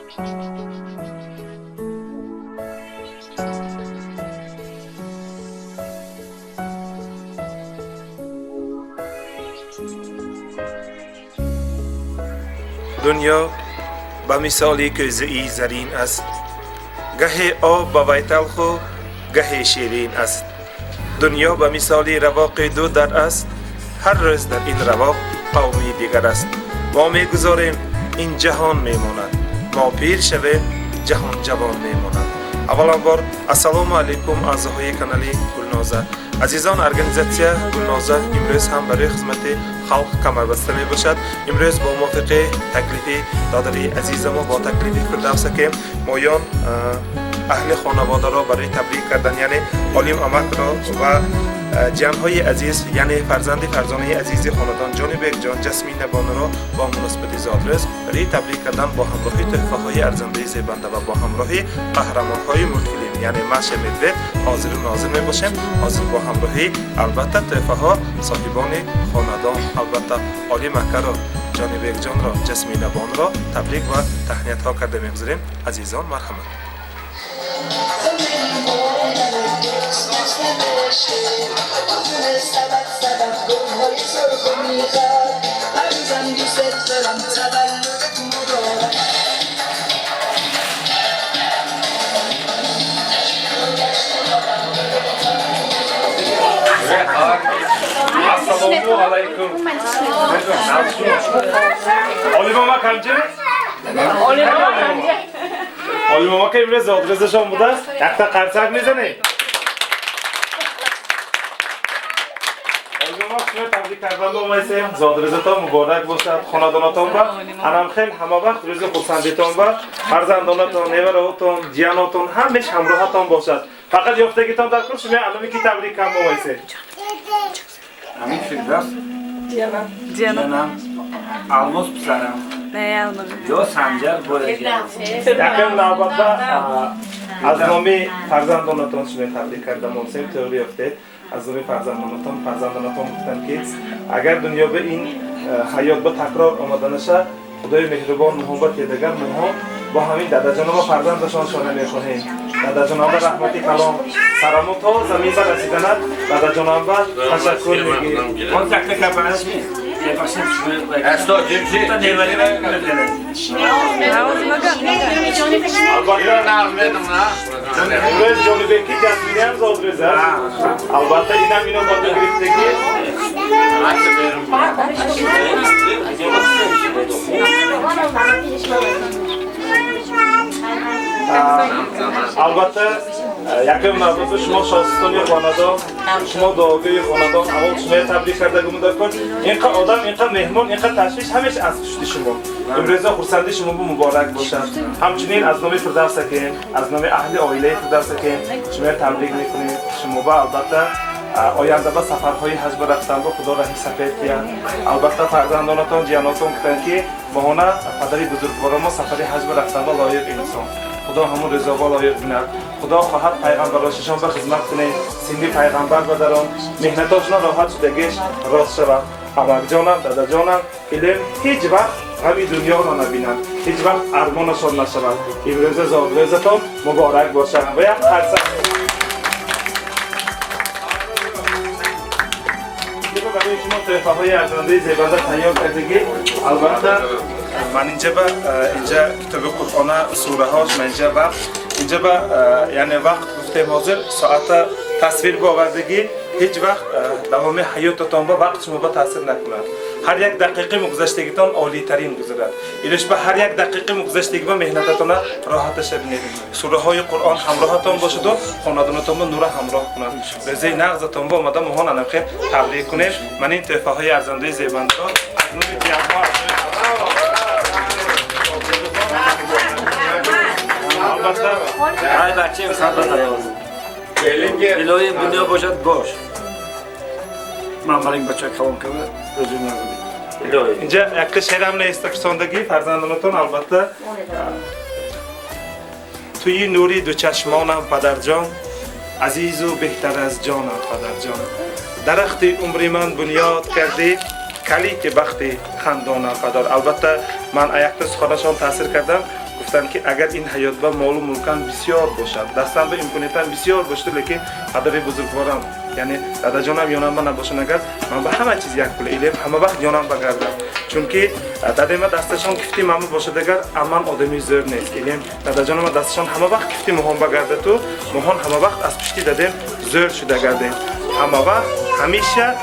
دنیا به مثالی کوزه‌ای زرین است، گهی آب به وی تلخ و گهی شیرین است. دنیا به مثال رواق دو در است، هر روز در این رواق قومی دیگر است. ما میگذاریم این جهان میماند، ما پیر شویم جهان جوان میماند. اولا بار السلام علیکم اعضای کانال گلنازه. عزیزان، ارگانیزاسیا گلنازه امروز هم برای خدمت خلق کمر بسته می باشد. امروز با موافقه تکلیف دادری عزیزم و با تکلیف فردوس که مایان اهل خانواده را برای تبریک کردن، یعنی علیم امک را و جمع‌های عزیز، یعنی فرزانه عزیز خاندان جان بیگ جان جسمین بانو را با مناسبت زادروز برای تبریک کردن با همراهی تحفه‌های ارزنده زیبنده و با همراهی قهرمان‌های مولتیفیلم یعنی مش مدوید حاضر و ناظر میباشیم. حاضر با همراهی البته تحفه‌ها صاحبان خاندان، البته علیم امک را جان بیگ جان را جسمین بانو را تبریک و تهنیت‌ها کرده می‌گذاریم. عزیزان مرحمت. Assalomu alaykum. Olim amak hamji? Olim amak imroz zodrezashon buda. Yakta qarsak mizaning. Olim amak shuni tabrik kardan bo'lmaysiz. Zodrezaton muborak bo'lsin. Xonadonaton va haramxel hamma vaqt ro'zi xursandiyton va farzandonaton, nevaraton, jiyanoton hamish hamrohaton bo'lsin. Faqat yoftagiton dar qilish men alamiki tabrik ham bo'lmaysiz. Amin Firdevs. Canım. Almos pizarım. Ne almadın? Yo Sancar bo'lacak. Yaqin navbatda az nomi farzandonaton shuni tabrik kardam bo'lsam to'g'ri yofte. Az nomi farzandonaton guftanki agar dunyoda in hayot ba takror omadanasha Xudoy mehribon muhabbat edagan muhim با همین داداجان و فرزندشان شانه می‌خواهیم. داداجان و رحمتی کلام سلام تا زمین بر رسیدن داداجان و تشکر میگیم. On takla kapanış mı? Yapasın şu. Esto cimci. Ta nevali mi? البته نرمدم نه امروز جانبکی جسمینی هم زادرزه. البته اینم اینو با تو گرفتگی. البته یکم نبود شما شاستانی خاندان، شما داغی خاندان اول شما تبریک کرده گمون کن. اینقدر آدم، اینقدر مهمان، اینقدر تشویش همیشه از کشتی شما. امروز خورسندی شما با مبارک باشد. همچنین از نام فردوس کن، از نام اهل عائله فردوس کن شما تبریک میکنیم. شما با البته آینده با سفرهای حج برفتن با خدا رحم سفید کن. البته فرزندانتان جیاناتون کن که بهونه پدری بزرگوار ما سفر حج برفتن با لایق انسان. خدا همون رضا و لایق بیند. خدا خواهد پیغمبراششان به خدمت کنه، سینی پیغمبر بدران، مهنتاشون راحت شدگیش راست شود. امک جانم، دادا جانم، علم هیچ وقت غمی دنیا را نبینند، هیچ وقت ارمانشان نشود. امروز زادروزتان مبارک باشد و یک قرصه برای شما تحفه‌های ارزنده زیبنده تهیه کردگی. البته من اینجا کتاب قرآن سوره هاش من اینجا یعنی وقت گفتیم حاضر ساعت تصویر باوردگی هیچ وقت تمام حیاتتان با وقت شما با تاثیر نکند. هر یک دقیقه مگذشتگیتان عالی ترین گذرد. اینش به هر یک دقیقه مگذشتگی با مهنتتان راحتش ببینید. سوره های قرآن همراهتان باشد و خاندانتان با نور همراه کنند. رضای نغزتان با آمده مهمان انخیر تبریک کنید. من این تحفه های ارزنده زیبنده را از نوع جمع‌ها Ay bachim sabr qilamiz. Iloyim dunyo boshad bosh. من برای بچه کلام کنه رجوع نکنید. اینجا یک شعرم نیست که ساندگی فرزندانتون البته توی نوری دو چشمانم پدر جان عزیز و بهتر از جانم پدر جان درخت عمری من بنیاد کردی کلی که بخت خندانم پدر. البته من یک تا سخنشان تاثیر کردم گفتن که اگر این حیات با مال و ملکان بسیار باشد دستان به امکانیتان بسیار باشد لیکن پدر بزرگوارم یعنی دادا جانم یونم با نباشن اگر من به همه چیز یک پول ایلم همه وقت یونم بگردم چون که دادا ما دستشان کفتی مامو باشد اگر امان آدمی زور نیست ایلم دادا جانم دستشان همه وقت کفتی مهان بگرده تو مهان همه وقت از پشتی دادم زور شده گردیم همه وقت همیشه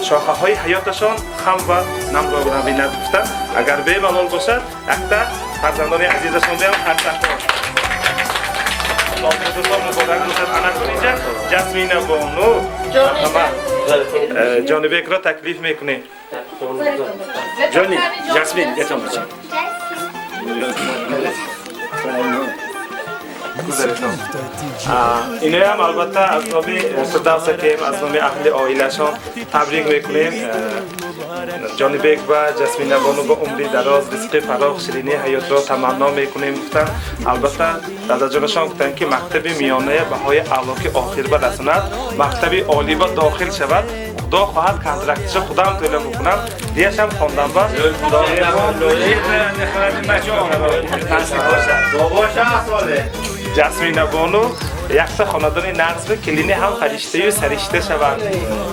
شاخه های حیاتشان خم و نم را نبیند گفتن اگر به ملال باشد اکتا فرزندان عزیزشان بیان هر تکار جسمین بانو جانبک را تکلیف میکنه جانی جسمین گتم بچه اینه هم البته از نام فردوس کیم از نام اهل عائله‌شان تبریک میکنیم جانبک و جسمین بانو با عمری دراز رزق فراخ شیرینی حیات را تمنا میکنیم گفتن البته دادا جانشان گفتن که مکتب میانه بهای اعلا که آخر برساند مکتب عالی با داخل شود خدا خواهد کنترکتش خودم طلب بکنم دیگه هم خواندم با جسمین بانو یکتا خاندان نقص به کلینی هم فرشته و سرشته شوند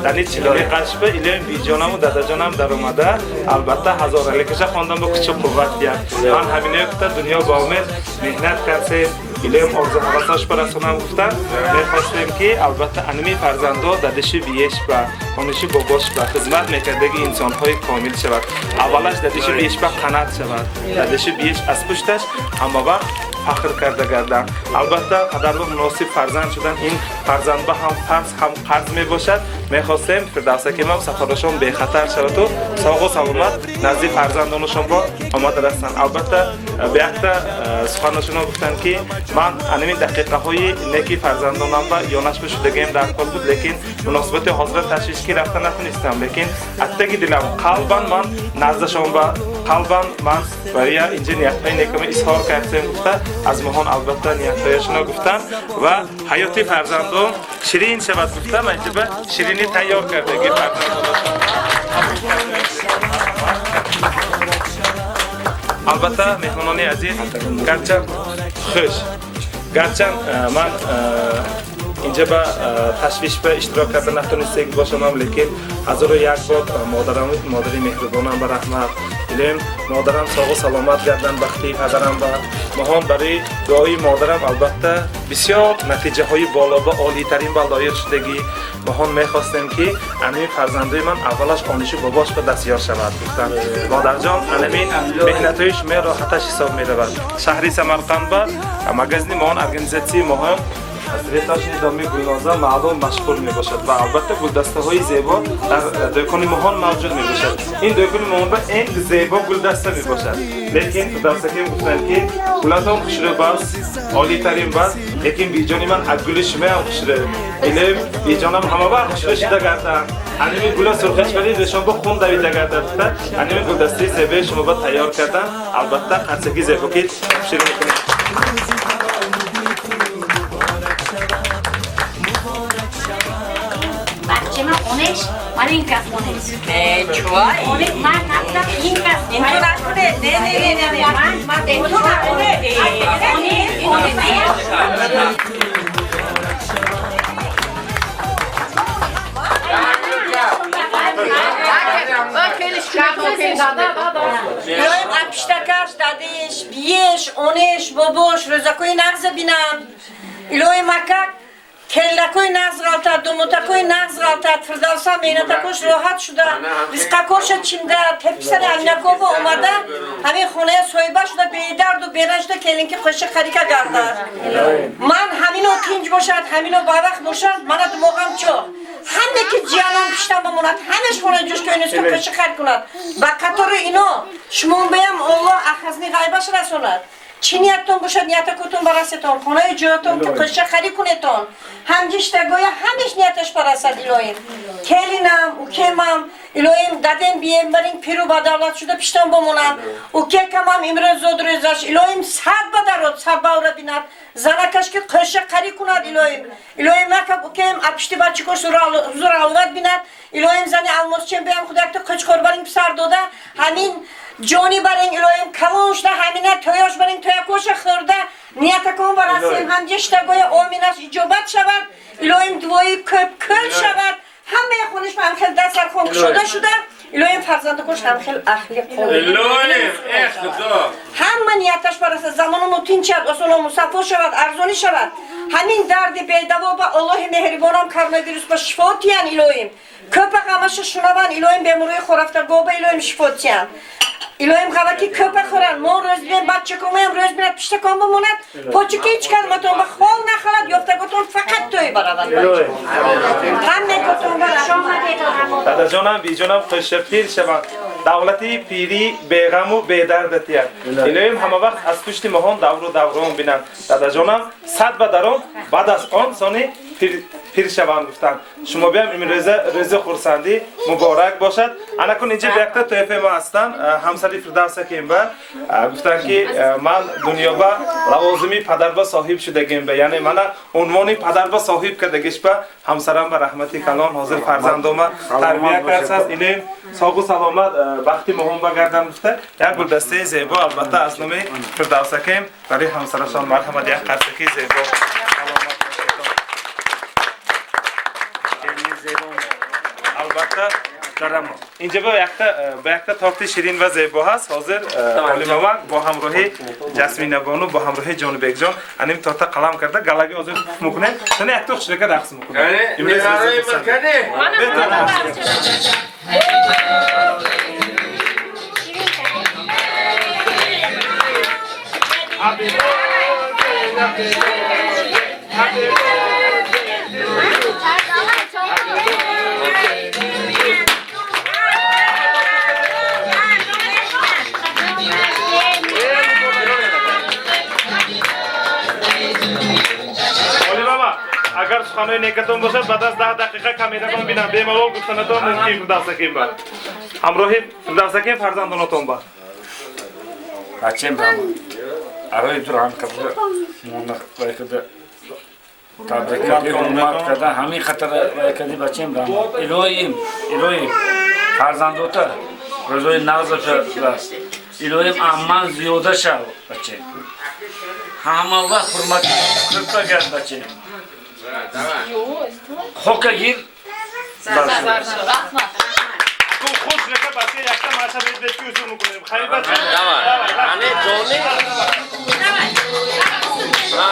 دنی چلوی قشبه ایلیم بی جانم و دادا جانم در اومده البته هزار علیکش خواندم با کچه قوت بیاد من همینه کتا دنیا با امید مهنت کرسیم ایلیم آرزو حواساش برسونم گفتن میخواستیم که البته انمی فرزنده دادشی بیش با آنشی باباش با خدمت میکرده که انسان های کامل شود اولش دادشی بیش با قنات شود دادشی بیش از پشتش اما وقت فخر کرده گردن البته قدر و مناسب فرزند شدن این فرزند با هم فرض هم قرض می باشد میخواستیم فردوس که ما سفرشون به خطر شود و ساق و سلامت نزد فرزندانشون با آماده هستند البته به وقت سخنشون گفتن که من همین دقیقه های نیکی فرزندانم با یانش به شدگیم در کار بود لیکن مناسبت حاضر تشویش کی رفتن نتونستم لیکن اتگی دلم قلبا من نزدشون با قلبا من برای اینجا نیتهای نیکم اظهار کردم گفته از مهان البته نیتهایشون گفتن و حیاتی فرزندان شیرین شود گفتم اینجا شیرینی تیار کرده که فرزندانشون البته مهمانان عزیز گرچند خوش گرچند من اینجا با تشویش به اشتراک کردن نتونستم باشم لیکن هزار و یک بار مادری مهربانم به رحمت ایلیم مادرم ساق و سلامت گردن بختی پدرم با مهان برای دعای مادرم البته بسیار نتیجه های بالا با عالی ترین با دایر شدگی مهان میخواستم که انمی فرزنده من اولش آنش و باباش به دستیار شود گفتن مادر جان انمی مهنت هایش می راحتش حساب می رود شهری سمرقند با مگزنی مهان ارگانیزاسی مهم حضرتاش نظامی گلنازه معلوم مشغول می باشد و البته گلدسته های زیبا در دوکان مهان موجود می باشد این دوکان مهان با این زیبا گلدسته می باشد لیکن فردوس کیم گفتن که گلات هم خوشره باز عالی ترین باز لیکن بیجانی من از گل شما هم خوشره ایلیم بیجانم همه وقت خوشره شده گردن انمی گل سرخش ولی رشان با خون دویده گردن انمی گلدسته زیبا شما با تیار کردن البته قرصگی زیبا که خوشره میکنید من این کس مونیز چوای مونیز من رفتم این کس این تو نکنه نه من تو نکنه بیایم اپشتکش دادیش بیش اونش بابوش روزاکوی نغز بینم ایلوی مکک کلکوی نغز غلطت دوموتکوی نغز غلطت فردوسا مینتکوش راحت شده رزقکوش چیمده تپسر اینکو با اومده همین خونه سویبه شده بیدرد و بیرن شده کلینکی خوشه خریکه گرده من همینو کنج باشد همینو باوخ باشد من دماغم چو همه که جیانان پیشتم بموند همش خونه جوش که اینست که خوشه خرید کند با قطار اینو شمون بیم الله اخزنی غیبش رسوند چی نیتون باشد نیت کتون برستون خونه جاتون که خوشه خرید کنیتون همجیش تگویا همش نیتش برسد ایلویم کلینم و کمم ایلویم دادن بیم برین پیرو بدولت شده پیشتم بمونم و که کمم امروز زود روزش ایلویم صد بدارد صد باور بیند زنکش که خوشه خرید کند ایلویم نکب و کم اپشتی بچه کش زور علوت بیند ایلویم زنی الماس چیم بیم خودک تو کچ کار برین پسر داده همین جانی برین ایلویم کلونش ده همینه تویاش برین توی خورده نیت کن برسیم هم جشته گوی آمینش اجابت شود الهیم دوایی کل شود همه خونش هم خیلی دست خون شده الهیم فرزند کش هم خیلی اخلی قوی الهیم خدا همه نیتش برسه زمان متین شد اصلا مصفا شود ارزانی شود همین درد بیدوا با الله مهربانم کرونا با شفا تیان الهیم köpek amaşı şuna ben İlohim bemuruyu xorafta goba İlohim şifotyan. İlohim gavaki köpek xoran mon rozben batçı komayım rozben pişte komba monat poçuke çıkan maton bak hol naxalat yofta goton fakat toy baravan. Hamme goton baravan. Dada jonam bi jonam خوشپیر شوند دولتی پیری بیغم و بی‌دردتی است. الهیم همه وقت از پشت مهان دورون بینند. دادا جانم صد به درون بعد از آن سانی پیر شوند گفتند. شما بیام این روز خورسندی مبارک باشد. انا کن اینجا بیاکتا تویفه ما هستند. همسری فردوس کیم با گفتند که من دنیا با لوازمی پدربا صاحب شدگیم با یعنی من عنوانی پدربا صاحب کردگیش با همسرم با رحمتی کلان حاضر فرزندم تربیت کرده است. الهیم ساق و سلامت وقتی مهم بگردن گفته یک گلدسته زیبا البته از نام فردوس کیم برای همسرشان مرحمت یک قرصکی زیبا البته اینجا با یک تارت شیرین و زیبا هست حاضر عالم با همراهی جسمین بانو با همراهی جان بیگ جان انیم تارت قلم کرده گلگی حاضر میکنه تنه یک تو شرکت رقص میکنه Happy birthday, happy اگر سخنهای نیکتون باشد بعد از 10 دقیقه کامیرا ببینم بیمالال گفتنتون ممکن فردوس کیم با همراهی فردوس کیم فرزندانتون با بچه‌م برام آره دوران کبر مونخ وایکده تبریک اومد کرده همین خاطر وایکدی بچه‌م برام الهیم فرزندوتا روزای نازش بس الهیم امان زیاده شو بچه همه وقت حرمت کرده گرد بچه خوکه گیر خوش نکه بچه یکتا ماشه بید کیوزو میکنیم خیلی بچه anne Johnny ha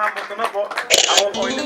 هم